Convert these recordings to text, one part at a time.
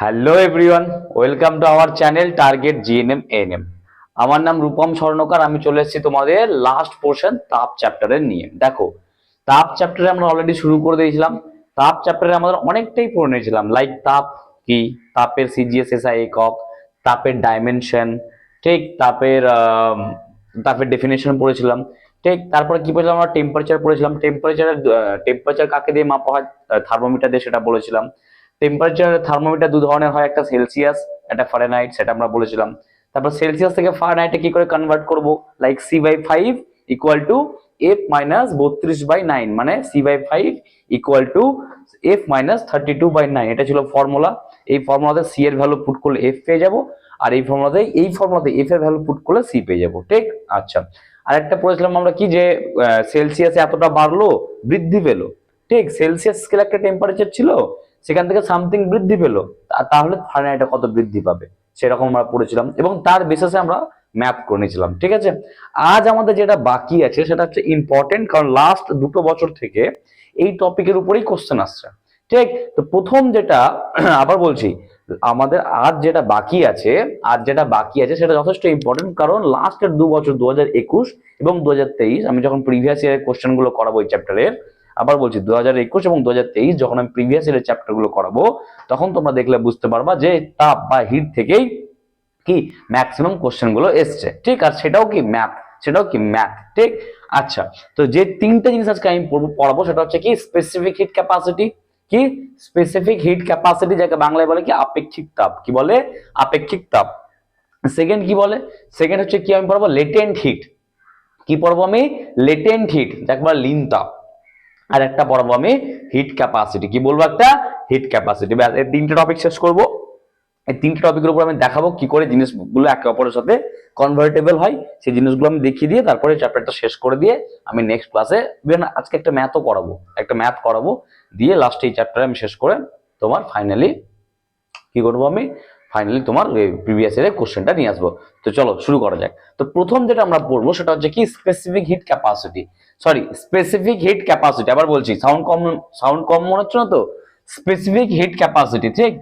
Hello everyone, welcome to our channel target GNM ANM. আমার নাম রূপম স্বর্ণকার। আমি চলে এসেছি তোমাদের লাস্ট পোর্শন তাপ চ্যাপ্টারের নিয়ে। দেখো, তাপ চ্যাপ্টারে আমরা অলরেডি শুরু করে দিয়েছিলাম। তাপ চ্যাপ্টারে আমাদের অনেকটাই পড়ে নিয়েছিলাম, লাইক তাপ কি, তাপের সিজিএস এসআই একক, তাপের ডাইমেনশন, ঠিক, তাপের ডেফিনেশন পড়েছিলাম। ঠিক, তারপরে কি পড়েছিলাম আমরা, টেম্পারেচার পড়েছিলাম। টেম্পারেচার কাকে দিয়ে মাপা হয়, থার্মোমিটার দিয়ে, সেটা বলেছিলাম। টেম্পারেচার থার্মোমিটার দু ধরনের হয়, একটা সেলসিয়াস, একটা ফারেনহাইট, সেটা আমরা বলেছিলাম। তারপর সেলসিয়াস থেকে ফারেনহাইটে কি করে কনভার্ট করব, like C/5 equal to F-32/9, মানে C/5 ইকুয়াল টু F-32/9, এটা ছিল ফর্মুলা। এই ফর্মুলাতে সি এর ভ্যালু পুট করলে এফ পেয়ে যাব, আর এই ফর্মুলাতে এফ এর ভ্যালু পুট করলে সি পেয়ে যাব। ঠিক, আচ্ছা। আরেকটা পড়েছিলাম আমরা কি, যে সেলসিয়াসে এতটা বাড়লো, বৃদ্ধি পেলো। ঠিক, সেলসিয়াস স্কেল একটা টেম্পারেচার ছিল, সেখান থেকে সামথিং বৃদ্ধি পেলো, তাহলে ফারেনহাইটে কত বৃদ্ধি পাবে, সেরকম আমরা পড়েছিলাম, এবং তার বেসিসে আমরা ম্যাপ করে নিয়েছিলাম। ঠিক আছে, আজ আমাদের যেটা বাকি আছে সেটা হচ্ছে ইম্পর্টেন্ট, কারণ লাস্ট 2 বছর থেকে এই টপিকের উপরেই কোশ্চেন আসছে। ঠিক, তো প্রথম যেটা আবার বলছি, আমাদের আজ যেটা বাকি আছে সেটা যথেষ্ট ইম্পর্টেন্ট, কারণ লাস্টের 2 বছর 2021 এবং 2023 আমি যখন প্রিভিয়াস ইয়ারের কোশ্চেন গুলো করাবো এই চ্যাপ্টারের, আবার বলছি 2021 এবং 2023 যখন আমি প্রিভিয়াস ইয়ারের চ্যাপ্টার গুলো করাবো, তখন তোমরা দেখলে বুঝতে পারবা যে তাপ বা হিট থেকেই কি ম্যাক্সিমাম কোশ্চেন গুলো এসছে। ঠিক, আর সেটাও কি ম্যাথ। ঠিক, আচ্ছা। তো যে তিনটা জিনিস আজকে আমি পড়াবো সেটা হচ্ছে কি, স্পেসিফিক হিট ক্যাপাসিটি, কি স্পেসিফিক হিট ক্যাপাসিটি, যাকে বাংলায় বলে কি আপেক্ষিক তাপ। কি বলে? আপেক্ষিক তাপ। সেকেন্ড কি বলে? সেকেন্ড হচ্ছে কি আমি পড়াবো, লেটেন্ট হিট। কি পড়বো আমি? লেটেন্ট হিট, যাকে বলে লীন তাপ। আর একটা পড়াবো আমি হিট ক্যাপাসিটি। কি বলবো? একটা হিট ক্যাপাসিটি। ব্যাস, এই তিনটে টপিক শেষ করবো। এই তিনটে টপিকের উপর আমি দেখাবো কি করে জিনিসগুলো একে অপরের সাথে কনভার্টেবল হয়, সেই জিনিসগুলো আমি দেখিয়ে দিয়ে তারপরে চ্যাপ্টারটা শেষ করে দিয়ে আমি নেক্সট ক্লাসে, আজকে একটা ম্যাথ করাবো, দিয়ে লাস্টে এই চ্যাপ্টারে আমি শেষ করে তোমার কি করবো আমি ফাইনালি তোমার প্রিভিয়াস ইয়ারের কোশ্চেনটা নিয়ে আসবো। তো চলো শুরু করা যাক। তো প্রথম যেটা আমরা পড়বো সেটা হচ্ছে কি, স্পেসিফিক হিট ক্যাপাসিটি। আবার বলছি, সাউন্ড কম মনে হচ্ছে না তো? Specific heat capacity. ঠিক,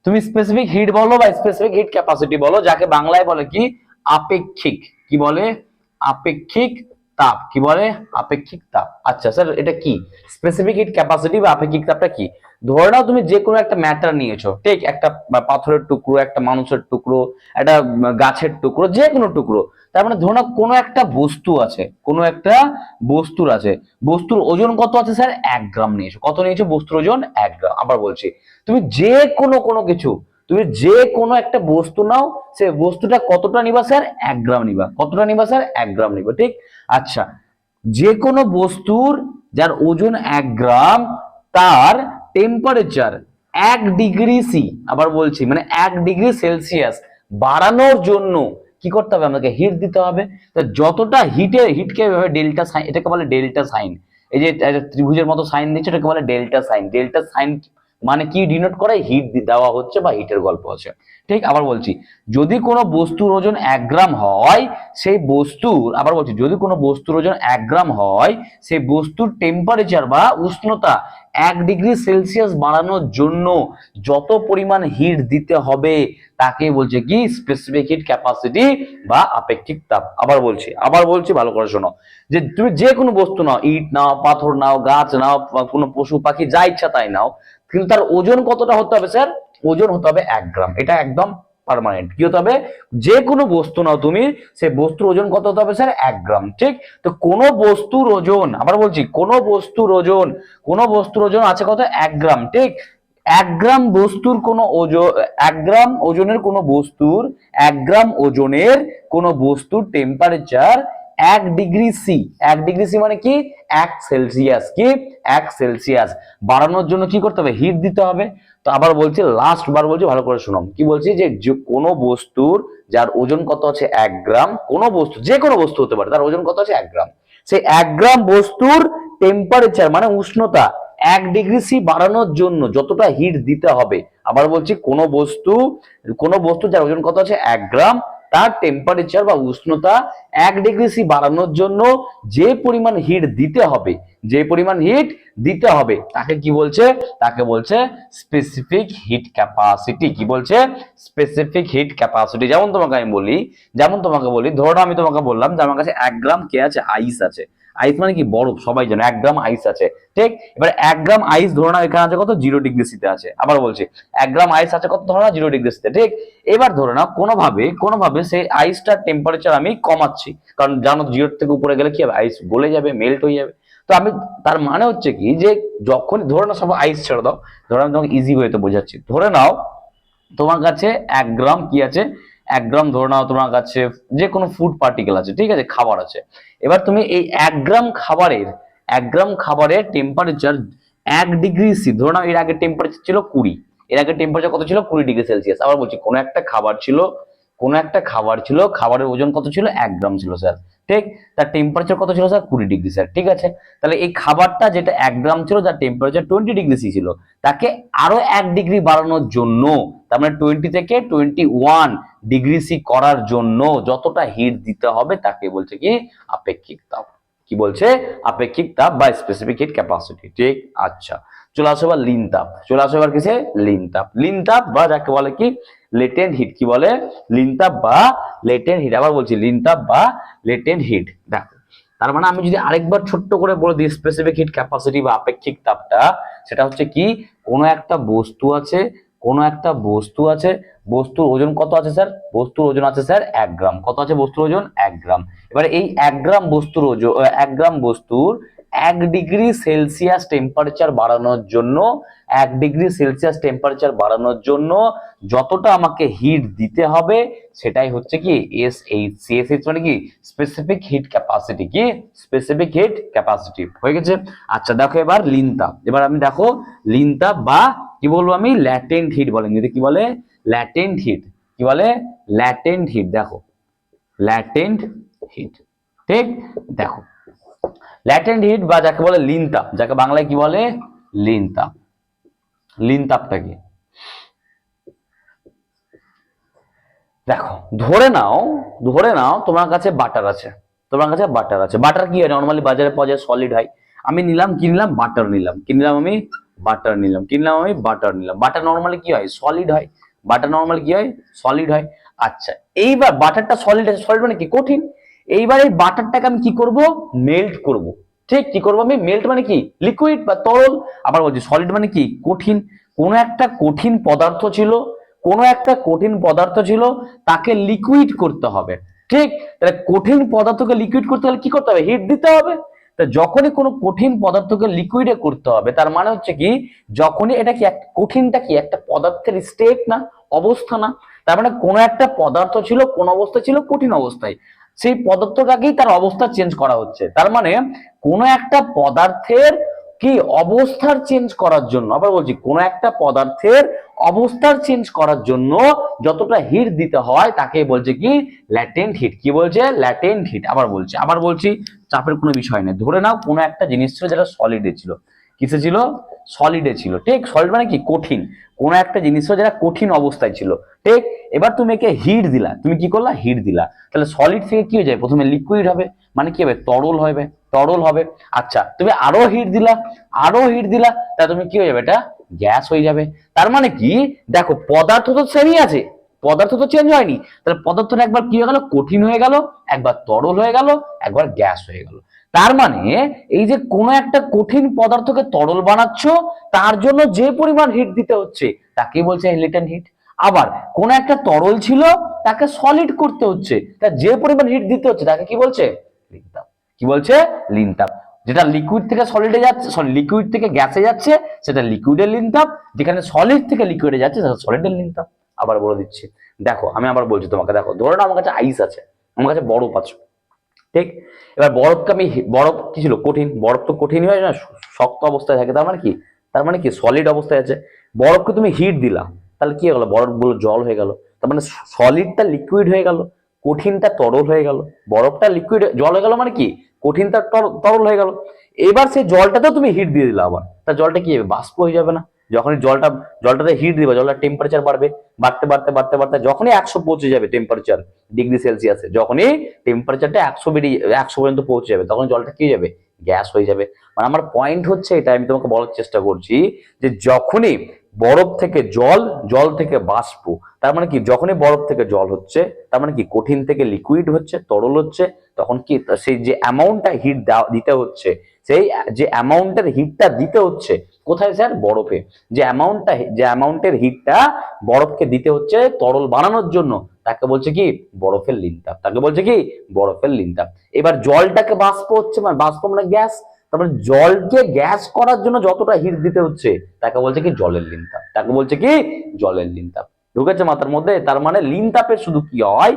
তুমি স্পেসিফিক হিট বলো বা স্পেসিফিক হিট ক্যাপাসিটি বলো, যাকে বাংলায় বলে কি আপেক্ষিক, কি বলে? আপেক্ষিক তাপ। কি বলে? আপেক্ষিক তাপ। আচ্ছা স্যার, এটা কি স্পেসিফিক হিট ক্যাপাসিটি বা আপেক্ষিক তাপটা কি? ধরে নাও তুমি যে কোনো একটা ম্যাটার নিয়েছো, ঠিক, একটা পাথরের টুকরো, একটা মানুষের টুকরো, একটা গাছের টুকরো, যে কোনো টুকরো। তার মানে ধরে নাও কোনো একটা বস্তুর ওজন কত আছে স্যার? 1 গ্রাম নিয়েছো। কত নিয়েছো? বস্তুর ওজন 1 গ্রাম। আবার বলছি, তুমি যে কোনো একটা বস্তু নাও, সে বস্তুটা কতটা নিবা স্যার? 1 গ্রাম নিবা। কতটা নিবা স্যার? 1 গ্রাম নিবা। ঠিক, আচ্ছা। যে কোনো বস্তুর যার ওজন 1 গ্রাম, তার টেম্পারেচার 1 ডিগ্রি সি, আবার বলছি মানে 1 ডিগ্রি সেলসিয়াস বাড়ানোর জন্য কি করতে হবে? আমাকে হিট দিতে হবে। তো যতটা হিটকে ডেল্টা সাইন, এটাকে বলে ডেল্টা সাইন। এই যে ত্রিভুজের মতো সাইন দিচ্ছে, এটাকে বলে ডেল্টা সাইন। ডেল্টা সাইন মানে কি ডিনোট করে? হিট দেওয়া হচ্ছে বা হিটের গল্প আছে। ঠিক, আবার বলছি, যদি কোনো বস্তুর ওজন 1 গ্রাম হয়, যদি কোনো বস্তুর ওজন 1 গ্রাম হয়, সেই বস্তুর টেম্পারেচার বা উষ্ণতা 1 ডিগ্রি সেলসিয়াস বাড়ানোর জন্য যত পরিমাণ হিট দিতে হবে তাকে বলছে কি স্পেসিফিক হিট ক্যাপাসিটি বা আপেক্ষিক তাপ। আবার বলছি ভালো করে শোনো, যে তুমি যে কোনো বস্তু নাও, ইট নাও, পাথর নাও, গাছ নাও, কোনো পশু পাখি, যা ইচ্ছা তাই নাও, কিন্তু তার ওজন কতটা হতে হবে স্যার? ওজন হতে হবে 1 গ্রাম। এটা একদম পার্মানেন্ট। কি হতে হবে? যে কোনো বস্তু নাও তুমি, সেই বস্তুর ওজন কত হতে হবে স্যার? 1 গ্রাম। ঠিক, তো কোনো বস্তুর ওজন, আবার বলছি, কোনো বস্তুর ওজন আছে কত? 1 গ্রাম। ঠিক, 1 গ্রাম ওজনের কোনো বস্তুর temperature 1 degree C. 1 degree C মানে কি? 1 সেলসিয়াস। কি? 1 সেলসিয়াস বাড়ানোর জন্য কি করতে হবে? হিট দিতে হবে। তো আবার বলছি, লাস্ট বার বলছি, ভালো করে শুনুন। কি বলছি, যে কোনো বস্তুর যার ওজন কত আছে? 1 গ্রাম, কোনো বস্তু, যে কোনো বস্তু হতে পারে, তার ওজন কত আছে? 1 গ্রাম। সেই 1 গ্রাম বস্তুর টেম্পারেচার মানে উষ্ণতা 1 ডিগ্রি সি বাড়ানোর জন্য যতটা হিট দিতে হবে। আবার বলছি, কোনো বস্তু যার ওজন কত আছে? 1 গ্রাম, তার টেম্পারেচার বা উষ্ণতা 1 ডিগ্রি সি বাড়ানোর জন্য যে পরিমাণ হিট দিতে হবে, যে পরিমাণ হিট দিতে হবে তাকে কি বলছে? তাকে বলছে স্পেসিফিক হিট ক্যাপাসিটি। কি বলছে? Specific heat capacity. যেমন তোমাকে বলি, ধরো আমি তোমাকে বললাম যে আমার কাছে 1 গ্রাম কে আছে? আইস আছে। আইস মানে কি? বরফ, সবাই জানে 1 গ্রাম আইস আছে, ঠিক? এবার 1 গ্রাম আইস ধরো না এখানে আছে কত? 0 ডিগ্রি সিতে আছে। আবার বলছি 1 গ্রাম আইস আছে কত? ধরো না 0 ডিগ্রি সিতে, ঠিক? এবার ধরো না কোনোভাবে সেই আইসটার টেম্পারেচার আমি কমাচ্ছি, কারণ জানো 0 থেকে উপরে গেলে কি হবে? আইস গলে যাবে, মেল্ট হয়ে যাবে। তো আমি, তার মানে হচ্ছে কি যে যখন ধরে নাও, সব আইস ছেড়ে দাও, ধরো আমি তোমাকে ইজি ওয়েতে বোঝাচ্ছি। ধরে নাও তোমার কাছে 1 গ্রাম কি আছে? 1 গ্রাম ধরে নাও তোমার কাছে যে কোনো ফুড পার্টিকেল আছে, ঠিক আছে, খাবার আছে। এবার তুমি এই 1 গ্রাম খাবারের টেম্পারেচার 1 ডিগ্রি সি, ধরে নাও এর আগে টেম্পারেচার ছিল 20, এর আগে টেম্পারেচার কত ছিল? 20 ডিগ্রি সেলসিয়াস। আবার বলছি কোনো একটা খাবার ছিল, খাবারের ওজন কত ছিল? 1 গ্রাম ছিল স্যার, ঠিক? তার টেম্পারেচার কত ছিল স্যার? 20 ডিগ্রি স্যার, ঠিক আছে। তাহলে এই খাবারটা যেটা 1 গ্রাম ছিল, যার টেম্পারেচার 20 ডিগ্রি সি ছিল, তাকে আরো 1 ডিগ্রি বাড়ানোর জন্য, তার মানে 20 থেকে 21 ডিগ্রি সি করার জন্য যতটা হিট দিতে হবে তাকে বলছে কি? আপেক্ষিক তাপ। কি বলছে? আপেক্ষিক তাপ বা স্পেসিফিক হিট ক্যাপাসিটি, ঠিক? আচ্ছা, চলে আসো এবার লিন তাপ। চলে আসো এবার কিসে? লিন তাপ বা যাকে বলে কি? Latent heat. কি বলে? লিন তাপ বা লেটেন্ট হিট। আবার বলছি লিন তাপ বা লেটেন্ট হিট। দেখো, তার মানে আমি যদি আরেকবার ছোট্ট করে বলে দিই স্পেসিফিক হিট ক্যাপাসিটি বা আপেক্ষিক তাপটা, সেটা হচ্ছে কি? কোনো একটা বস্তু আছে, বস্তুর ওজন কত আছে স্যার? বস্তুর ওজন আছে স্যার 1 গ্রাম। কত আছে বস্তুর ওজন? 1 গ্রাম। এবারে এই 1 গ্রাম বস্তুর ওজন, 1 গ্রাম বস্তুর 1 ডিগ্রি সেলসিয়াস টেম্পারেচার বাড়ানোর জন্য, 1 ডিগ্রি সেলসিয়াস টেম্পারেচার বাড়ানোর জন্য যতটা আমাকে হিট দিতে হবে সেটাই হচ্ছে কি? এসএইচ মানে কি? Specific heat capacity. কি? Specific heat capacity. হয়ে গেছে? আচ্ছা দেখো এবার লিন তাপ। এবার আমি দেখো লিন তাপ বা কি বলবো আমি? ল্যাটেন্ট হিট বলে ইংরেজিতে। কি বলে? Latent heat. কি বলে? Latent heat. দেখো ল্যাটেন্ট হিট, ঠিক? দেখো ল্যাটেন্ট হিট বা যাকে বলে লিন তাপ, যাকে বাংলায় কি বলে? লিন তাপ। লিন তাপটা কি? দেখো ধরে নাও তোমার কাছে বাটার আছে। বাটার কি হয়? নর্মালি বাজারে পাওয়া যায়, সলিড হয়। আমি নিলাম, কি নিলাম? বাটার নিলাম। কি নিলাম আমি? বাটার নিলাম। বাটার নর্মালি কি হয়? সলিড হয়। আচ্ছা, এইবার বাটারটা সলিড আছে, সলিড মানে কি? কঠিন। এইবার এই বাটারটাকে আমি কি করব? মেল্ট করব, ঠিক? কি করব আমি? মেল্ট মানে কি? লিকুইড বা তরল। আবার বলছি সলিড মানে কি? কঠিন। কোন একটা কঠিন পদার্থ ছিল, তাকে লিকুইড করতে হবে, ঠিক? তাহলে কঠিন পদার্থকে লিকুইড করতে হলে কি করতে হবে? হিট দিতে হবে। তা যখনই কোনো কঠিন পদার্থকে লিকুইডে করতে হবে, তার মানে হচ্ছে কি? যখনই এটা কি কঠিনটা কি? একটা পদার্থের স্টেট না, অবস্থা না? তার মানে কোনো একটা পদার্থ ছিল, কোন অবস্থা ছিল? কঠিন অবস্থায়। সেই পদার্থটাকেই তার অবস্থা চেঞ্জ করা হচ্ছে। তার মানে কোনো একটা পদার্থের কি অবস্থার চেঞ্জ করার জন্য, আবার বলছি কোন একটা পদার্থের অবস্থার চেঞ্জ করার জন্য যতটা হিট দিতে হয় তাকে বলছে কি? Latent heat. কি বলছে? Latent heat. আবার বলছি চাপের কোনো বিষয় নেই। ধরে নাও কোনো একটা জিনিস ছিল যেটা সলিডে ছিল। কিসে ছিল? সলিডে ছিল, ঠিক? সলিড মানে কি? কঠিন। কোন একটা জিনিস ছিল যেটা কঠিন অবস্থায় ছিল, ঠিক? এবার তুমি একে হিট দিলা। তুমি কি করলা? হিট দিলা। তাহলে সলিড থেকে কি হয়ে যায়? প্রথমে লিকুইড হবে, মানে কি হবে? তরল হবে। আচ্ছা, তুমি আরো হিট দিলা, তা তুমি কি হয়ে যাবে? এটা গ্যাস হয়ে যাবে। তার মানে কি? দেখো পদার্থ তো সেমই আছে, পদার্থ তো চেঞ্জ হয়নি। তাহলে পদার্থটা একবার কি হয়ে গেল? কঠিন হয়ে গেল, একবার তরল হয়ে গেল, একবার গ্যাস হয়ে গেল। তার মানে এই যে কোনো একটা কঠিন পদার্থকে তরল বানাচ্ছ, তার জন্য যে পরিমাণ হিট দিতে হচ্ছে তাকে বলছে ল্যাটেন্ট হিট। আবার কোন একটা তরল ছিল, তাকে সলিড করতে হচ্ছে, তা যে পরিমাণ হিট দিতে হচ্ছে তাকে কি বলছে? লিন তাপ। কি বলছে? লিন তাপ। যেটা লিকুইড থেকে সলিডে যাচ্ছে, লিকুইড থেকে গ্যাসে যাচ্ছে, সেটা লিকুইডের লিন তাপ। যেখানে সলিড থেকে লিকুইডে যাচ্ছে সেটা সলিডের লিন তাপ। আবার বলে দিচ্ছি, দেখো আমি আবার বলছি তোমাকে। দেখো ধরো না আমার কাছে আইস আছে, আমার কাছে বরফ আছে, ঠিক? এবার বরফ কি ছিল? কঠিন। বরফ তো কঠিনই হয় না, শক্ত অবস্থায় থাকে। তার মানে কি সলিড অবস্থায় আছে। বরফকে তুমি হিট দিলা, তাহলে কি হয়ে গেল? বরফগুলো জল হয়ে গেল। তার মানে সলিডটা লিকুইড হয়ে গেল, কঠিনটা তরল হয়ে গেল। বরফটা লিকুইড জল হয়ে গেল মানে কি? কঠিনটা তরল হয়ে গেল। এবার সেই জলটাতেও তুমি হিট দিয়ে দিলা, আবার তা জলটা কি হবে? বাষ্প হয়ে যাবে না? যখনই জলটাতে হিট দিবে, জলটার টেম্পারেচার বাড়বে, বাড়তে বাড়তে বাড়তে বাড়তে যখনই 100 পৌঁছে যাবে টেম্পারেচার ডিগ্রি সেলসিয়াসে, যখনই টেম্পারেচারটা 100 পর্যন্ত পৌঁছে যাবে, তখন জলটা কি হয়ে যাবে, গ্যাস হয়ে যাবে। মানে আমার পয়েন্ট হচ্ছে এটা, আমি তোমাকে বলার চেষ্টা করছি যে যখনই বরফ থেকে জল, জল থেকে বাষ্প, তার মানে কি যখনই বরফ থেকে জল হচ্ছে, তার মানে কি কঠিন থেকে লিকুইড হচ্ছে, তরল হচ্ছে, তখন কি সেই যে অ্যামাউন্টটা হিট দিতে হচ্ছে, সেই যে অ্যামাউন্টের হিটটা দিতে হচ্ছে কোথায় স্যার, বরফে, যে অ্যামাউন্টের হিটটা বরফকে দিতে হচ্ছে তরল বানানোর জন্য, তাকে বলছে কি বরফের লিনতাপ, তাকে বলছে কি বরফের লিনতাপ। এবার জলটাকে বাষ্প হচ্ছে, মানে বাষ্প মানে গ্যাস, তারপরে জলকে গ্যাস করার জন্য যতটা হিট দিতে হচ্ছে তাকে বলছে কি জলের লিনতাপ, তাকে বলছে কি জলের লিনতাপ। ঢুকেছে মাথার মধ্যে? তার মানে লিনতাপে শুধু কি হয়,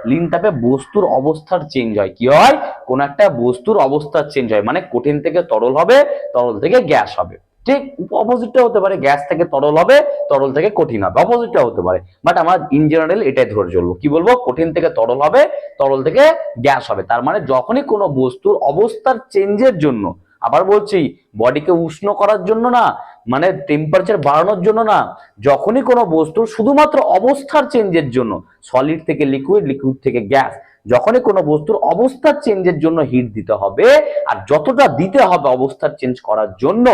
লিনতাপে বস্তুর অবস্থার চেঞ্জ হয়। কি হয়, কোন একটা বস্তুর অবস্থার চেঞ্জ হয়, মানে কঠিন থেকে তরল হবে, তরল থেকে গ্যাস হবে। ঠিক অপোজিটটা হতে পারে, গ্যাস থেকে তরল হবে, তরল থেকে কঠিন হবে, অপোজিটটা হতে পারে। বাট আমরা ইন জেনারেল এটাই ধরে চলবো, কি বলবো, কঠিন থেকে তরল হবে, তরল থেকে গ্যাস হবে। তার মানে যখনই কোনো বস্তুর অবস্থার চেঞ্জের জন্য, আবার বলছি বডিকে উষ্ণ করার জন্য না, মানে টেম্পারেচার বাড়ানোর জন্য না, যখনই কোনো বস্তুর শুধুমাত্র অবস্থার চেঞ্জের জন্য, সলিড থেকে লিকুইড, লিকুইড থেকে গ্যাস, যখনই কোনো বস্তুর অবস্থার চেঞ্জের জন্য হিট দিতে হবে, আর যতটা দিতে হবে অবস্থার চেঞ্জ করার জন্য,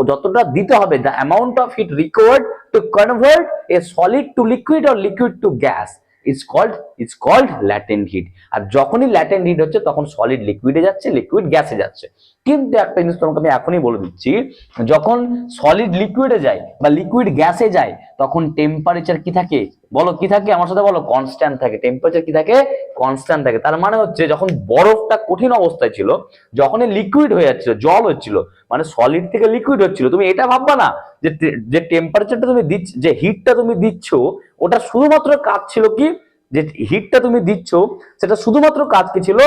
যতটা দিতে হবে, the amount of heat required to convert a solid to liquid or liquid to gas it's called latent heat. আর যখনই ল্যাটেন্ট হিট হচ্ছে তখন সলিড লিকুইডে যাচ্ছে, লিকুইড গ্যাসে যাচ্ছে। কিন্তু একটা জিনিস তোমাকে আমি এখনই বলে দিচ্ছি, যখন সলিড লিকুইডে যায় বা লিকুইড গ্যাসে যায় তখন টেম্পারেচার কি থাকে, বলো কি থাকে, আমার সাথে বলো, কনস্ট্যান্ট থাকে। টেম্পারেচার কি থাকে, কনস্ট্যান্ট থাকে। তার মানে হচ্ছে যখন বরফটা কঠিন অবস্থায় ছিল, যখনই লিকুইড হয়ে যাচ্ছিল, জল হচ্ছিল, মানে সলিড থেকে লিকুইড হচ্ছিল, তুমি এটা ভাববা না যে যে টেম্পারেচারটা তুমি দিচ্ছ, যে হিটটা তুমি দিচ্ছ, ওটা শুধুমাত্র কাজ ছিল কি, যে হিটটা তুমি দিচ্ছ সেটা শুধুমাত্র কাজ কি ছিল,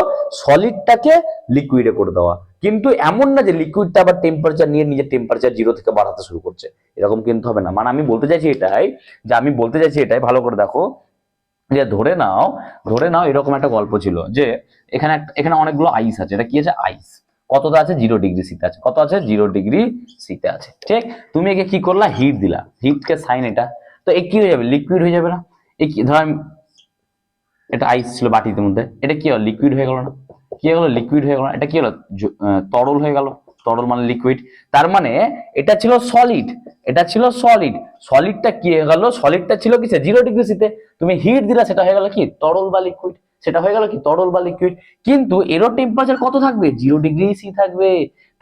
সলিডটাকে লিকুইডে করে দেওয়া। কিন্তু এমন না যে লিকুইডটা আবার টেম্পারেচার নিয়ে নিজের টেম্পারেচার 0 থেকে বাড়াতে শুরু করছে, এরকম কিন্তু হবে না। মানে আমি বলতে চাইছি এটাই, ভালো করে দেখো, যে ধরে নাও এরকম একটা গল্প ছিল যে এখানে অনেকগুলো আইস আছে। এটা কি আছে, আইস। কতটা আছে, 0 ডিগ্রি শীতে আছে। কত আছে, 0 ডিগ্রি শীতে আছে। ঠিক, তুমি একে কি করলা, হিট দিলা, হিটকে সাইন এটা, তো এ কি হয়ে যাবে, লিকুইড হয়ে যাবে না? এই কি, ধর এটা আইস ছিল বাটির মধ্যে, এটা কি হলো, লিকুইড হয়ে গেল না? কি হয়ে গেল, লিকুইড হয়ে গেল না? এটা কি হলো, তরল হয়ে গেল। তরল মানে লিকুইড। তার মানে এটা ছিল সলিড, সলিডটা কি হয়ে গেল, সলিডটা ছিল কিসে, 0 ডিগ্রি সিতে, তুমি হিট দিলা, সেটা হয়ে গেল কি তরল বা লিকুইড, কিন্তু এরও টেম্পারেচার কত থাকবে, 0 ডিগ্রি সি থাকবে।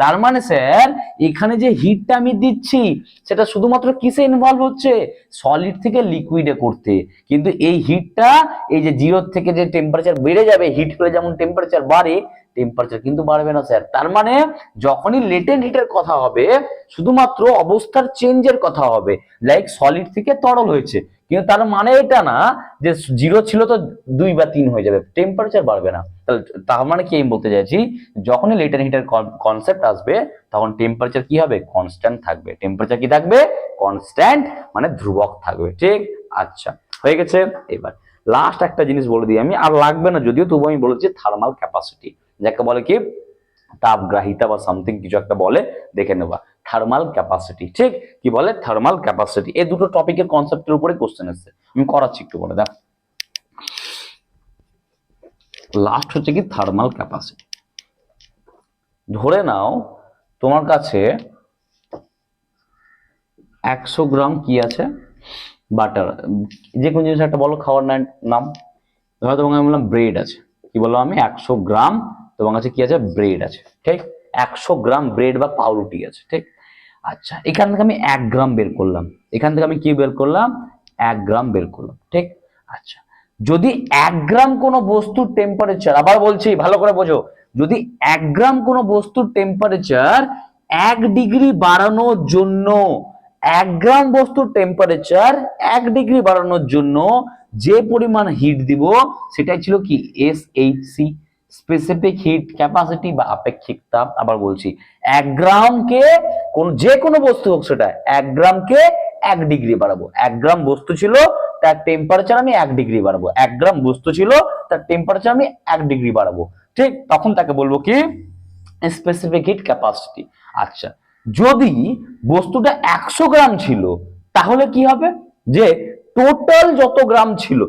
তার মানে স্যার এখানে যে হিটটা আমি দিচ্ছি সেটা শুধুমাত্র কিসে ইনভলভ হচ্ছে, সলিড থেকে লিকুইডে করতে। কিন্তু এই হিটটা, এই যে 0 থেকে যে টেম্পারেচার বেড়ে যাবে, হিট হলে যেমন টেম্পারেচার বাড়ে, টেম্পারেচার কিন্তু বাড়বে না স্যার। তার মানে যখনই লেটেন্ট হিটের কথা হবে শুধুমাত্র অবস্থার চেঞ্জের কথা হবে, লাইক সলিড থেকে তরল হয়েছে, কিন্তু তার মানে এটা না যে 0 ছিল তো 2 বা 3 হয়ে যাবে, টেম্পারেচার বাড়বে না। তার মানে কি আমি বলতে চাইছি, যখনই লেটেন্ট হিটের কনসেপ্ট আসবে তখন টেম্পারেচার কি হবে, কনস্ট্যান্ট থাকবে। টেম্পারেচার কি থাকবে, কনস্ট্যান্ট, মানে ধ্রুবক থাকবে। ঠিক, আচ্ছা হয়ে গেছে। এবার লাস্ট একটা জিনিস বলে দিই আমি, আর লাগবে না যদিও, তবু আমি বলেছি থার্মাল ক্যাপাসিটি, যাকে বলে কি তাপগ্রাহিতা বা সামথিং কিছু একটা বলে, দেখে নেবা থার্মাল ক্যাপাসিটি। ঠিক, কি বলে, থার্মাল ক্যাপাসিটি। এই দুটো টপিকের কনসেপ্টের উপরে কোশ্চেন এসেছে, আমি করাচ্ছি একটু পরে। দেখ, লাস্ট হচ্ছে কি থার্মাল ক্যাপাসিটি। ধরে নাও তোমার কাছে 100 গ্রাম কি আছে, বাটার, যে কোনো জিনিস একটা বলো খাওয়ার নাম। ধরো তোমাকে আমি বললাম ব্রেড আছে, কি বললাম আমি, 100 গ্রাম তোমার কাছে কি আছে, ব্রেড আছে। ঠিক, 100 গ্রাম ব্রেড বা পাউরুটি আছে। ঠিক, আচ্ছা এখান থেকে আমি 1 গ্রাম বের করলাম, এখান থেকে আমি কি বের করলাম, 1 গ্রাম বের করলাম। ঠিক, আচ্ছা যদি 1 গ্রাম কোনো বস্তুর টেম্পারেচার, আবার বলছি ভালো করে বোঝো, যদি 1 গ্রাম কোনো বস্তুর টেম্পারেচার 1 ডিগ্রি বাড়ানোর জন্য, 1 গ্রাম বস্তুর টেম্পারেচার 1 ডিগ্রি বাড়ানোর জন্য যে পরিমাণ হিট দিব সেটাই ছিল কি, SHC, স্পেসিফিক হিট ক্যাপাসিটি বা আপেক্ষিক তাপ। আবার বলছি 1 গ্রামকে যে কোনো বস্তু হোক সেটা, 1 গ্রামকে 1 ডিগ্রি বাড়াবো। 1 গ্রাম বস্তু ছিল, তার টেম্পারেচার আমি 1 ডিগ্রি বাড়াবো। 1 গ্রাম বস্তু ছিল, তার টেম্পারেচার আমি 1 ডিগ্রি বাড়াবো। ঠিক, তখন তাকে বলবো কি স্পেসিফিক হিট ক্যাপাসিটি। আচ্ছা যদি বস্তুটা 100 গ্রাম ছিল তাহলে কি হবে, যে টোটাল যত গ্রাম ছিল,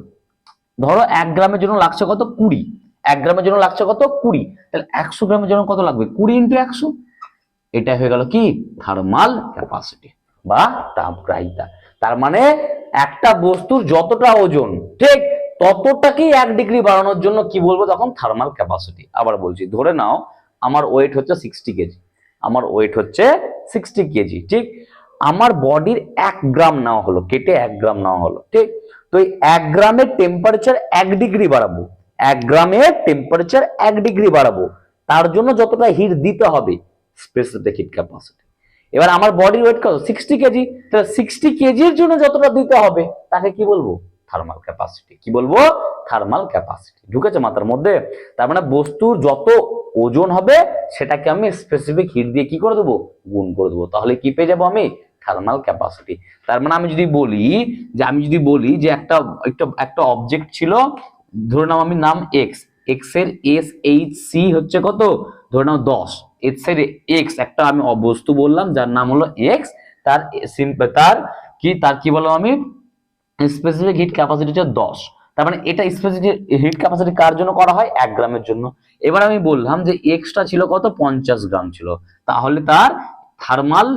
ধরো 1 গ্রামের জন্য লাগছে কত 20, 1 গ্রামের জন্য লাগছে কত 20, তাহলে 100 গ্রামের জন্য কত লাগবে 20 ইন্টু 100, এটা হয়ে গেল কি থার্মাল ক্যাপাসিটি বা তাপগ্রাহিতা। তার মানে একটা বস্তুর যতটা ওজন ঠিক ততটাকেই 1 ডিগ্রি বাড়ানোর জন্য কি বলবো তখন থার্মাল ক্যাপাসিটি। আবার বলছি, ধরে নাও আমার ওয়েট হচ্ছে 60 কেজি, আমার ওয়েট হচ্ছে 60 কেজি, ঠিক, আমার বডির 1 গ্রাম নেওয়া হলো, কেটে 1 গ্রাম নেওয়া হলো, ঠিক, তো এই 1 গ্রামের টেম্পারেচার 1 ডিগ্রি বাড়াবো, 1 গ্রামের টেম্পারেচার 1 ডিগ্রি বাড়াবো, তার জন্য যতটা হিট দিতে হবে স্পেসিফিক হিট ক্যাপাসিটি। এবার আমার বডির ওয়েট কত 60 কেজি, তাহলে 60 কেজির জন্য যতটা দিতে হবে তাকে কি বলবো থার্মাল ক্যাপাসিটি। কি বলবো থার্মাল ক্যাপাসিটি। ঢুকেছে মাথার মধ্যে? তার মানে বস্তুর যত ওজন হবে সেটাকে আমি স্পেসিফিক হিট দিয়ে কি করে দেবো গুণ করে দেবো, তাহলে কি পেয়ে যাবো আমি থার্মাল ক্যাপাসিটি। তার মানে আমি যদি বলি যে একটা একটা একটা অবজেক্ট ছিল, ধরে নাও আমি নাম এক্স, এক্স এর এস এইচ সি হচ্ছে কত, ধরে নাও 10, এক্স এর এক্স একটা আমি বস্তু বললাম যার নাম হলো এক্স, তার তার কি বললাম আমি স্পেসিফিক হিট ক্যাপাসিটি হচ্ছে 10। তার মানে এটা স্পেসিফিক হিট ক্যাপাসিটি কার জন্য করা হয় 1 গ্রামের জন্য। এবার আমি বললাম যে এক্সটা ছিল কত 50 গ্রাম ছিল, তাহলে তার থার্মাল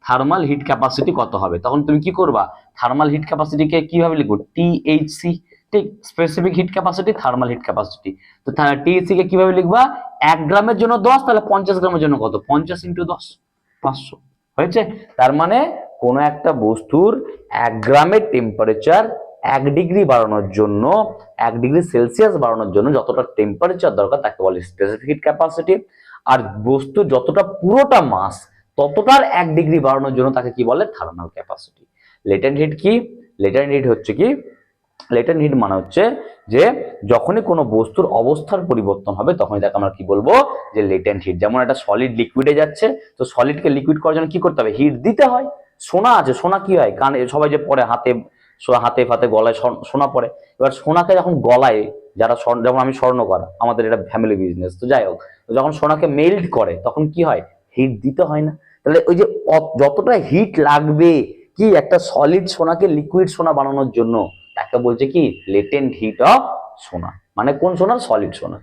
থার্মাল হিট ক্যাপাসিটি কত হবে, তখন তুমি কি করবা থার্মাল হিট ক্যাপাসিটিকে কিভাবে লিখবো টিএইচসি, ঠিক, specific heat capacity thermal hit capacity. তো টিএইচসি কে কিভাবে লিখবা 1 গ্রামের জন্য 10, তাহলে 50 গ্রামের জন্য কত 50 ইন্টু 10 500 হয়েছে। তার মানে কোন একটা বস্তুর 1 গ্রামের টেম্পারেচার 1 ডিগ্রি বাড়ানোর জন্য 1 ডিগ্রি সেলসিয়াস বাড়ানোর জন্য যতটা টেম্পারেচার দরকার তাকে বলে স্পেসিফিক হিট ক্যাপাসিটি, আর বস্তু যতটা পুরোটা মাস ততটার 1 ডিগ্রি বাড়ানোর জন্য তাকে কি বলে থার্মাল ক্যাপাসিটি। লেটেন্ট হিট কি, লেটেন্ট হিট হচ্ছে কি, লেটেন্ট হিট মানে হচ্ছে যে যখনই কোনো বস্তুর অবস্থার পরিবর্তন হবে তখনই তাকে আমরা কি বলবো যে লেটেন্ট হিট। যেমন একটা সলিড লিকুইডে যাচ্ছে, তো সলিডকে লিকুইড করার জন্য কি করতে হবে হিট দিতে হয়। সোনা আছে, সোনা কি হয় কানে সবাই যে পরে হাতে হাতে ফাতে গলায় সোনা পরে, এবার সোনাকে যখন গলায় যারা যেমন আমি স্বর্ণকার, আমাদের এটা ফ্যামিলি বিজনেস, তো যাই হোক, যখন সোনাকে মেল্ট করে তখন কি হয় হিট দিতে হয় না। তাহলে ওই যে যতটা হিট লাগবে কি একটা সলিড সোনাকে লিকুইড সোনা বানানোর জন্য তাকে বলছে কি লেটেন্ট হিট অফ সোনা। মানে কোন সোনা সলিড সোনা।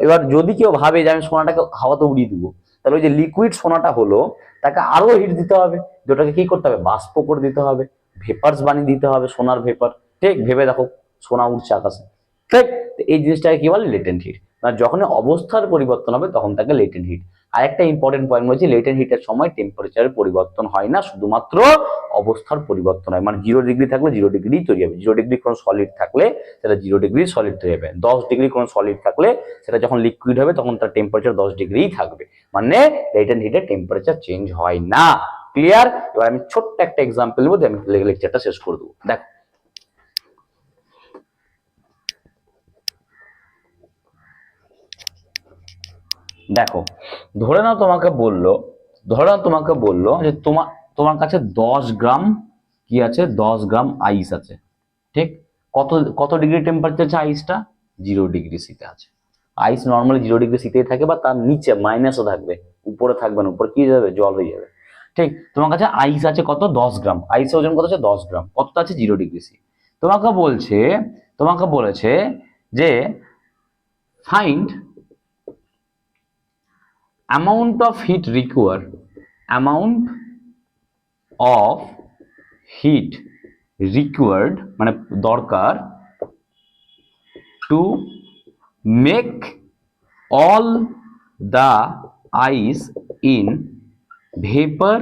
এবার যদি কেউ ভাবে যে আমি সোনাটাকে হাওয়াতে উড়িয়ে দিব, তাহলে ওই যে লিকুইড সোনাটা হলো তাকে আরো হিট দিতে হবে, যেটাকে কি করতে হবে বাষ্প করে দিতে হবে, ভেপারস বানিয়ে দিতে হবে, সোনার ভেপার, ঠিক, ভেবে দেখো সোনা উঠছে আকাশে, ঠিক, এই জিনিসটাকে কি বলে লেটেন্ট হিট। যখন অবস্থার পরিবর্তন হবে তখন তাকে লেটেন্ট হিট। আর একটা ইম্পর্টেন্ট পয়েন্ট হচ্ছে লেটেন্ট হিটের সময় টেম্পারেচারের পরিবর্তন হয় না, শুধুমাত্র অবস্থার পরিবর্তন হয়। মানে 0 ডিগ্রি থাকলে 0 ডিগ্রি তৈরি হবে, 0 ডিগ্রি কোনো সলিড থাকলে সেটা 0 ডিগ্রি সলিড তৈরি হবে, 10 ডিগ্রি কোনো সলিড থাকলে সেটা যখন লিকুইড হবে তখন তার টেম্পারেচার 10 ডিগ্রিই থাকবে। মানে লেটেন্ট হিটের টেম্পারেচার চেঞ্জ হয় না। ক্লিয়ার? এবার আমি ছোট্ট একটা এক্সাম্পল দেবো, আমি লেকচারটা শেষ করে দেবো। দেখো দেখো ধরে নাও তোমাকে বললো যে তোমার কাছে 10 গ্রাম কি আছে 10 গ্রাম আইস আছে, ঠিক, কত কত ডিগ্রি টেম্পারেচার আছে আইসটা 0 ডিগ্রি সিতে আছে। আইস নর্মালি 0 ডিগ্রি সিতেই থাকে বা তার নিচে মাইনাসও থাকবে, উপরে থাকবে না, উপরে কি যাবে জল হয়ে যাবে, ঠিক। তোমার কাছে আইস আছে কত 10 গ্রাম, আইসের ওজন কত আছে 10 গ্রাম, কতটা আছে 0 ডিগ্রি সি। তোমাকে বলেছে যে find amount of heat required মানে দরকার to make all the ice in vapor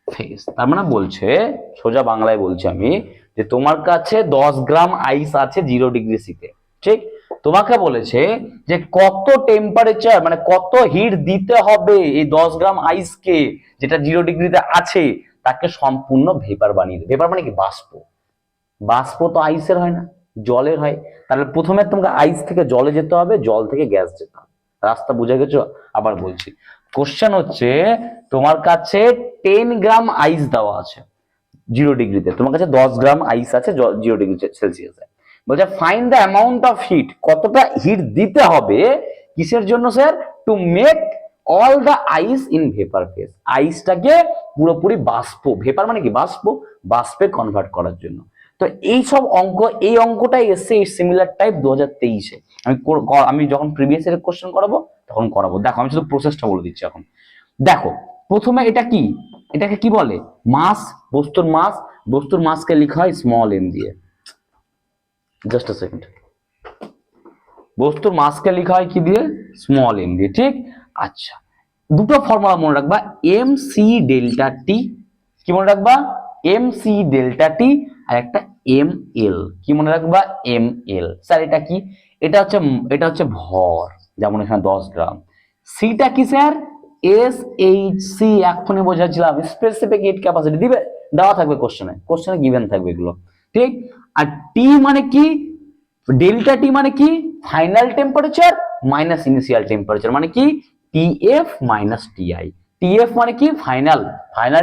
phase। তার মানে বলছে, সোজা বাংলায় বলছি আমি, যে তোমার কাছে 10 গ্রাম আইস আছে 0 ডিগ্রি সিতে, ঠিক, তোমাকে বলেছে যে কত টেম্পারেচার মানে কত হিট দিতে হবে এই 10 গ্রাম আইসকে যেটা 0 ডিগ্রিতে আছে তাকে সম্পূর্ণ ভেপার বানিয়ে দেবে। ভেপার মানে কি বাষ্প, বাষ্প তো আইসের হয় না জলের হয়। তাহলে প্রথমে তোমাকে আইস থেকে জলে যেতে হবে, জল থেকে গ্যাস যেতে হবে, রাস্তা বুঝে গেছো? আবার বলছি, কোশ্চেন হচ্ছে তোমার কাছে 10 গ্রাম আইস দেওয়া আছে 0 ডিগ্রিতে, তোমার কাছে 10 গ্রাম আইস আছে 0 ডিগ্রি সেলসিয়াসে, বলছে find the amount of heat, কতটা হিট দিতে হবে কিসের জন্য sir, to make all the ice in vapour phase, আইসটাকে পুরোপুরি বাষ্প, ভেপার মানে কি বাষ্প, বাষ্পে কনভার্ট করার জন্য। তো এই সব অঙ্ক, এই অঙ্কটাই এসছে এই সিমিলার টাইপ 2023-এ। আমি যখন প্রিভিয়াস ইয়ারের কোশ্চেন করাবো তখন করাবো। দেখো আমি শুধু প্রসেসটা বলে দিচ্ছি এখন। দেখো প্রথমে এটা কি, এটাকে কি বলে, মাস, বস্তুর মাস। বস্তুর মাসকে লেখা হয় স্মল এম দিয়ে, জাস্ট আ সেকেন্ড। বস্তুর মাসকে লেখা হয় কি দিয়ে, স্মল এম দিয়ে, ঠিক। আচ্ছা, দুটো ফর্মুলা মনে রাখবা, এম সি ডেল্টা টি, কি মনে রাখবা, এম সি ডেল্টা টি, আর একটা এম এল, কি মনে রাখবা, এম এল। স্যার এটা কি, এটা হচ্ছে ভর, যেমন এখানে 10 গ্রাম। সিটা কি স্যার, এস এইচ সি, এক্ষুনি বোঝাচ্ছিলাম, স্পেসিফিক হিট ক্যাপাসিটি দিবে, দেওয়া থাকবে কোশ্চেনে গিভেন থাকবে এগুলো, ঠিক। আর টি মানে কি, ডেল্টা টি মানে কি, final temperature minus initial temperature, মানে কি টিএফ মাইনাস টিআই। টিএফ মানে কি ফাইনাল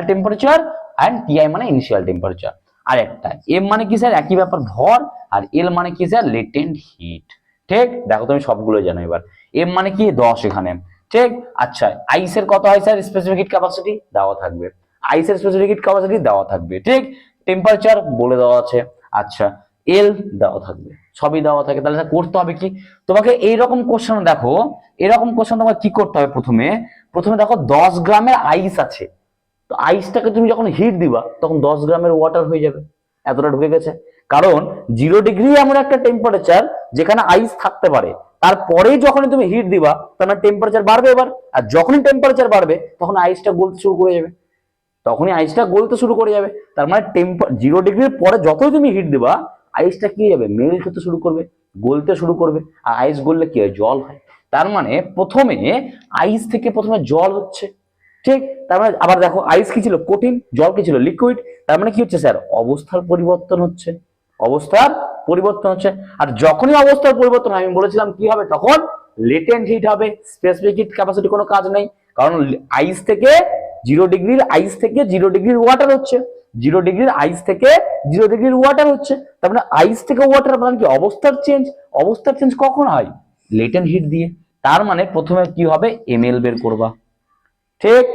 টেম্পারেচার, এন্ড টিআই মানে ইনিশিয়াল টেম্পারেচার। আর একটা এম মানে কি স্যার, একই ব্যাপার ভর, আর এল মানে কি স্যার, লেটেন্ট হিট, ঠিক। দেখো তুমি সবগুলো জানো। এবার এম মানে কি 10 এখানে, ঠিক। আচ্ছা, আইসের কত হয় স্যার, স্পেসিফিক হিট ক্যাপাসিটি দেওয়া থাকবে, আইসের স্পেসিফিক হিট ক্যাপাসিটি দেওয়া থাকবে, ঠিক। টেম্পারেচার বলে দেওয়া আছে, আচ্ছা, এল দেওয়া থাকবে, সবই দেওয়া থাকে। তাহলে করতে হবে কি, তোমাকে এইরকম কোশ্চেন, দেখো এরকম কোশ্চেন তোমাকে কি করতে হবে, প্রথমে দেখো 10 গ্রামের আইস আছে, তো আইসটাকে তুমি যখন হিট দিবা তখন 10 গ্রামের ওয়াটার হয়ে যাবে, এতটা ঢুকে গেছে। কারণ 0 ডিগ্রি এমন একটা টেম্পারেচার যেখানে আইস থাকতে পারে, তারপরে যখন তুমি হিট দিবা তখন টেম্পারেচার বাড়বে এবার, আর যখনই টেম্পারেচার বাড়বে তখন আইসটা গলতে শুরু করে যাবে, তার মানে 0 ডিগ্রির পরে যতই তুমি হিট দিবা আইসটা কি যাবে, মেল্ট হতে শুরু করবে, গলতে শুরু করবে। আর আইস গললে কি হয়, জল হয়। তার মানে প্রথমে আইস থেকে প্রথমে জল হচ্ছে, ঠিক। তার মানে আবার দেখো, আইস কি ছিল, কঠিন, জল কি ছিল, লিকুইড। তার মানে কি হচ্ছে স্যার, অবস্থার পরিবর্তন হচ্ছে, আর যখনই অবস্থার পরিবর্তন হয়, আমি বলেছিলাম কি হবে, তখন লেটেন্ট হিট হবে, স্পেসিফিক হিট ক্যাপাসিটি কোনো কাজ নেই। কারণ আইস থেকে 0 ডিগ্রির আইস থেকে 0 ডিগ্রির ওয়াটার হচ্ছে, 0 ডিগ্রির আইস থেকে 0 ডিগ্রির ওয়াটার হচ্ছে। তার মানে আইস থেকে ওয়াটার মানে কি, অবস্থার চেঞ্জ কখন হয়, লেটেন্ট হিট দিয়ে। তার মানে প্রথমে কি হবে, এমএল বের করবা, ঠিক।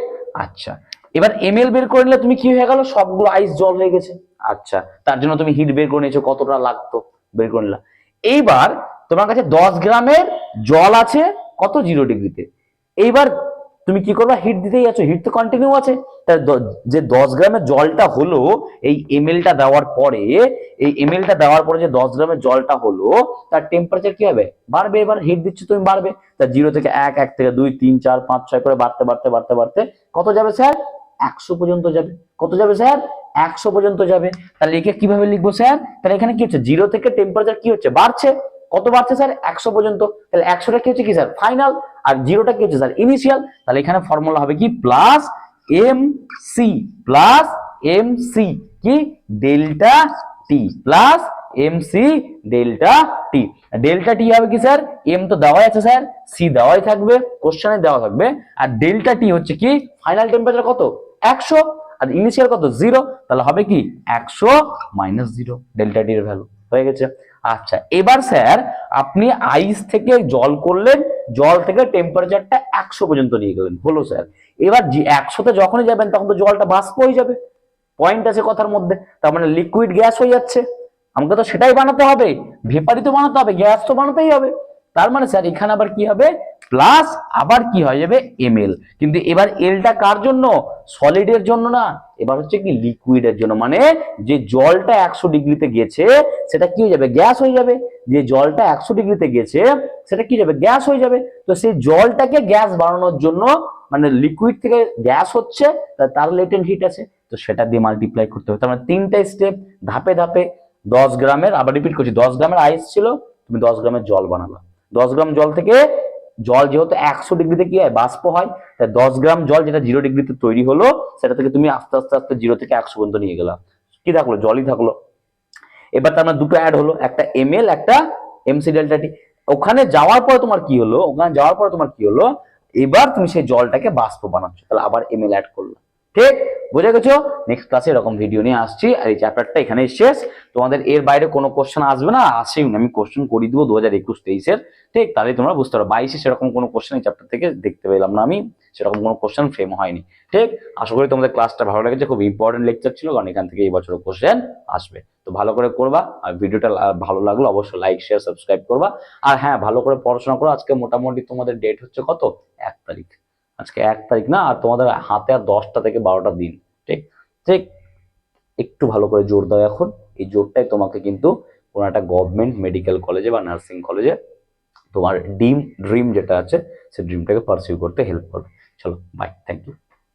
আচ্ছা, এবার এমএল বের করে নিলে তুমি কি হয়ে গেল, সবগুলো আইস জল হয়ে গেছে। আচ্ছা, তার জন্য তুমি হিট বের করে নিয়েছো, কতটা লাগতো বের করে নিলা। এইবার তোমার কাছে 10 গ্রামের জল আছে, কত, 0 ডিগ্রিতে। এইবার তুমি কি করবা, হিট দিতেই আছো, হিট তো কন্টিনিউ আছে। যে 10 গ্রামের জলটা হলো, এই এমএলটা দেওয়ার পরে, যে 10 গ্রামের জলটা হলো, তার টেম্পারেচার কি হবে, বাড়বে। এবার হিট দিচ্ছ তুমি, বাড়বে। তা 0 থেকে 1, 1 থেকে 2, 3, 4, 5, 6 করে বাড়তে কত যাবে স্যার, 100 পর্যন্ত যাবে। কত যাবে স্যার, 100 পর্যন্ত যাবে। তাহলে একে কিভাবে লিখবো স্যার, তাহলে এখানে কি হচ্ছে, 0 থেকে টেম্পারেচার কি হচ্ছে, বাড়ছে। কত বাড়ছে স্যার, 100 পর্যন্ত। তাহলে 100টা কি হচ্ছে কি স্যার, ফাইনাল, আর 0টা কি হচ্ছে স্যার, ইনিশিয়াল। তাহলে এখানে ফর্মুলা হবে কি, প্লাস এম সি কি, ডেল্টা টি, প্লাস এম সি ডেল্টা টি। ডেল্টা টি হবে কি স্যার, এম তো দেওয়াই আছে স্যার, সি দেওয়াই থাকবে, কোশ্চেনে দেওয়া থাকবে। আর ডেল্টা টি হচ্ছে কি, ফাইনাল টেম্পারেচার কত, 100, আর ইনিশিয়াল কত, 0। তাহলে হবে কি 100 মাইনাস 0, ডেল্টা টি এর ভ্যালু হয়ে গেছে। আচ্ছা, এবার স্যার আপনি আইস থেকে জল করলেন, জল থেকে টেম্পারেচারটা 100 পর্যন্ত নিয়ে গেলেন, হলো স্যার। এবার 100তে যখনই যাবেন তখন তো জলটা বাষ্প হয়ে যাবে, পয়েন্ট আছে কথার মধ্যে। তার মানে লিকুইড গ্যাস হয়ে যাচ্ছে, আমাকে তো সেটাই বানাতে হবে, ভেপারই তো বানাতে হবে, গ্যাস তো বানাতেই হবে। তার মানে স্যার এখানে আবার কি হবে, প্লাস আবার কি হয়ে যাবে, এমএল। কিন্তু এবার এলটা কার জন্য, সলিডের জন্য না, এবার হচ্ছে কি লিকুইডের জন্য। মানে যে জলটা 100 ডিগ্রিতে গেছে সেটা কি হয়ে যাবে, গ্যাস হয়ে যাবে। যে জলটা 100 ডিগ্রিতে গেছে সেটা কি যাবে, গ্যাস হয়ে যাবে। তো সেই জলটাকে গ্যাস বানানোর জন্য, মানে লিকুইড থেকে গ্যাস হচ্ছে, তার লেটেন্ট হিট আছে, তো সেটা দিয়ে মাল্টিপ্লাই করতে হবে। তার মানে 3টা স্টেপ, ধাপে ধাপে। 10 গ্রামের, আবার রিপিট করছি, 10 গ্রামের আইস ছিল, তুমি 10 গ্রামের জল বানাবা। 10 গ্রাম জল থেকে, জল যেহেতু 100 ডিগ্রিতে কি হয়, বাষ্প হয়, তাই 10 গ্রাম জল যেটা 0 ডিগ্রিতে তৈরি হলো, সেটা থেকে তুমি আস্তে আস্তে 0 থেকে 100 পর্যন্ত নিয়ে গেলা, কি থাকলো, জলই থাকলো। এবার তার মানে দুটো অ্যাড হলো, একটা এমএল, একটা এমসি ডেল্টা টি। ওখানে যাওয়ার পরে তোমার কি হলো, এবার তুমি সেই জলটাকে বাষ্প বানাচ্ছ, তাহলে আবার এমএল অ্যাড করলো, ঠিক। বুঝে গেছো। নেক্সট ক্লাসে এরকম ভিডিও নিয়ে আসছি, আর এই চ্যাপ্টারটা এখানেই শেষ। তো তোমাদের এর বাইরে কোনো কোশ্চেন আসবে না, আসেই না, আমি কোশ্চেন করিয়ে দিব 2021-23-এর, ঠিক? তাহলে তোমরা বুঝতে পারো। 22-এ সেরকম কোনো কোশ্চেন এই চ্যাপ্টার থেকে দেখতে পেলাম না আমি, সেরকম কোনো কোশ্চেন ফ্রেম হয়নি, ঠিক? আশা করি তোমাদের ক্লাসটা ভালো লেগেছে, খুব ইম্পর্টেন্ট লেকচার ছিল, কারণ এখান থেকে এই বছরও কোশ্চেন আসবে। তো ভালো করে করবা, আর ভিডিওটা ভালো লাগলো অবশ্যই লাইক শেয়ার সাবস্ক্রাইব করবা। আর হ্যাঁ, ভালো করে পড়াশোনা করো। আজকে মোটামুটি তোমাদের ডেট হচ্ছে কত, 1 তারিখ। আজকে 1 তারিখ না, আর তোমাদের হাতে আর 10টা থেকে 12টা দিন, ঠিক? ঠিক, একটু ভালো করে জোর দাও এখন। এই জোরটাই তোমাকে কিন্তু কোনো একটা গভর্নমেন্ট মেডিকেল কলেজে বা নার্সিং কলেজে তোমার ড্রিম যেটা আছে সেই ড্রিমটাকে পারসিউ করতে হেল্প করবে। চলো বাই, থ্যাংক ইউ।